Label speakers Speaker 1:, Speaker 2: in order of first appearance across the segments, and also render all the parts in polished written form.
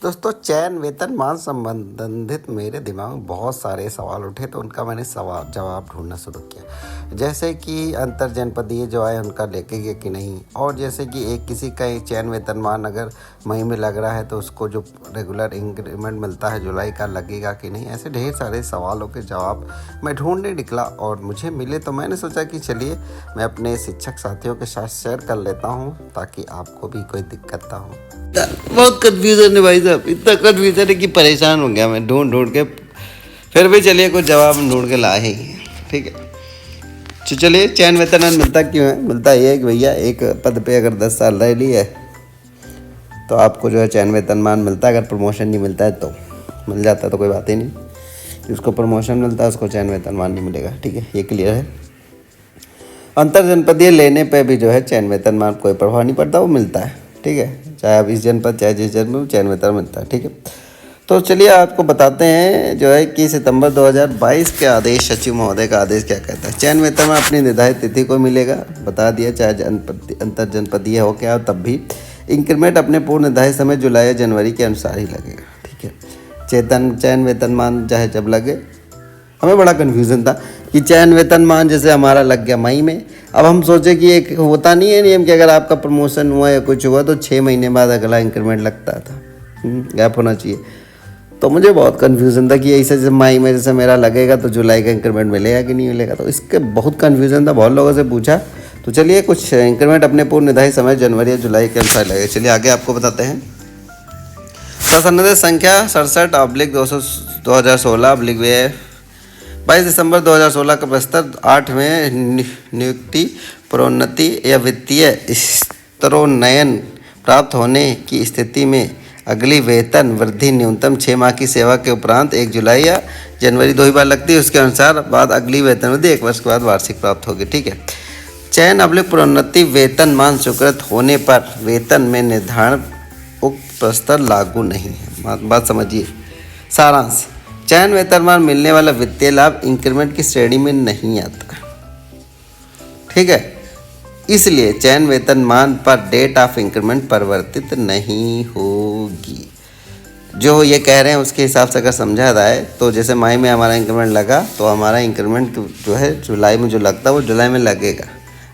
Speaker 1: दोस्तों चयन वेतनमान संबंधित मेरे दिमाग में बहुत सारे सवाल उठे तो उनका मैंने सवाल जवाब ढूंढना शुरू किया। जैसे कि अंतर जनपदीय जो है उनका लेके कि नहीं, और जैसे कि एक किसी का चयन वेतनमान अगर मई में लग रहा है तो उसको जो रेगुलर इंक्रीमेंट मिलता है जुलाई का लगेगा कि नहीं। ऐसे ढेर सारे सवालों के जवाब मैं ढूंढने निकला और मुझे मिले तो मैंने सोचा कि चलिए मैं अपने शिक्षक साथियों के साथ शेयर कर लेता हूँ ताकि आपको भी कोई दिक्कत ना हो। बहुत कन्फ्यूज़न है भाई साहब, इतना कन्फ्यूज़न है कि परेशान हो गया मैं ढूंढ के। फिर भी चलिए कुछ जवाब ढूंढ के लाए ही, ठीक है। तो चलिए चयन वेतन मिलता क्यों है? मिलता ये है कि भैया एक पद पे अगर 10 साल रह ली है तो आपको जो है चयन वेतनमान मिलता है। अगर प्रमोशन नहीं मिलता है तो मिल जाता है तो कोई बात ही नहीं, जिसको प्रमोशन मिलता है उसको चयन वेतनमान नहीं मिलेगा, ठीक है, ये क्लियर है। अंतर जनपदीय लेने पे भी जो है चयन वेतनमान कोई प्रभाव नहीं पड़ता, वो मिलता है, ठीक है, चाहे आप इस जनपद चाहे जिस जनपद में चयन वेतन मिलता है, ठीक है। तो चलिए आपको बताते हैं जो है कि सितंबर 2022 के आदेश, सचिव महोदय का आदेश क्या कहता है। चयन वेतन अपनी निर्धारित तिथि को मिलेगा, बता दिया, चाहे अंतर जनपदीय हो क्या हो तब भी इंक्रीमेंट अपने पूर्व निर्धारित समय जुलाई या जनवरी के अनुसार ही लगेगा, ठीक है। चयन वेतनमान चाहे जब लगे, हमें बड़ा कन्फ्यूज़न था कि चयन वेतनमान जैसे हमारा लग गया मई में, अब हम सोचे कि एक होता नहीं है नियम कि अगर आपका प्रमोशन हुआ या कुछ हुआ तो 6 महीने बाद अगला इंक्रीमेंट लगता था, गैप होना चाहिए। तो मुझे बहुत कन्फ्यूज़न था कि ऐसे जैसे मई में जैसे मेरा लगेगा तो जुलाई का इंक्रीमेंट मिलेगा कि नहीं मिलेगा, तो इसके बहुत कन्फ्यूज़न था, बहुत लोगों से पूछा। तो चलिए कुछ इंक्रीमेंट अपने पूर्व निर्धारित समय जनवरी या जुलाई के अनुसार लगेगा। चलिए आगे आपको बताते हैं। संशोधित संख्या 67/2016 22 दिसंबर 2016 का प्रस्तर 8वें नियुक्ति, प्रोन्नति या वित्तीय स्तरोन्नयन प्राप्त होने की स्थिति में अगली वेतन वृद्धि न्यूनतम 6 माह की सेवा के उपरांत 1 जुलाई या जनवरी 2 ही बार लगती है। उसके अनुसार बाद अगली वेतन वृद्धि 1 वर्ष के बाद वार्षिक प्राप्त होगी, ठीक है। चयन प्रोन्नति वेतनमान स्वीकृत होने पर वेतन में निर्धारण उक्त प्रस्तर लागू नहीं है। बात समझिए। सारांश, चयन वेतनमान मिलने वाला वित्तीय लाभ इंक्रीमेंट की श्रेणी में नहीं आता, ठीक है। इसलिए चयन वेतनमान पर डेट ऑफ इंक्रीमेंट परिवर्तित नहीं होगी। जो ये कह रहे हैं उसके हिसाब से अगर समझा जाए तो जैसे मई में हमारा इंक्रीमेंट लगा तो हमारा इंक्रीमेंट जो है जुलाई में जो लगता है वो जुलाई में लगेगा।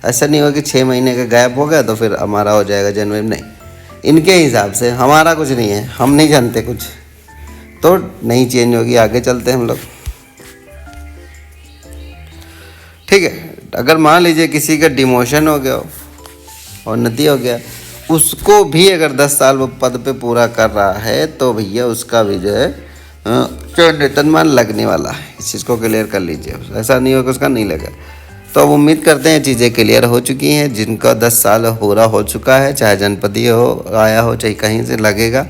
Speaker 1: ऐसा नहीं होगा कि 6 महीने का गैप हो गया तो फिर हमारा हो जाएगा जनवरी में, नहीं, इनके हिसाब से। हमारा कुछ नहीं है, हम नहीं जानते कुछ, तो नहीं चेंज होगी। आगे चलते हैं हम लोग, ठीक है। अगर मान लीजिए किसी का डिमोशन हो गया और उन्नति हो गया, उसको भी अगर 10 साल वो पद पे पूरा कर रहा है तो भैया उसका भी जो है चयन वेतनमान लगने वाला है। इस चीज़ को क्लियर कर लीजिए, ऐसा नहीं होगा उसका नहीं लगा। तो अब उम्मीद करते हैं चीज़ें क्लियर हो चुकी हैं। जिनका 10 साल पूरा हो चुका है, चाहे जनपदीय हो आया हो चाहे कहीं से लगेगा,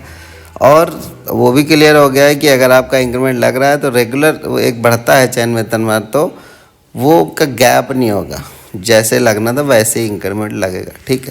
Speaker 1: और वो भी क्लियर हो गया है कि अगर आपका इंक्रीमेंट लग रहा है तो रेगुलर वो एक बढ़ता है चयन वेतनमान, तो वो का गैप नहीं होगा, जैसे लगना था वैसे ही इंक्रीमेंट लगेगा, ठीक है।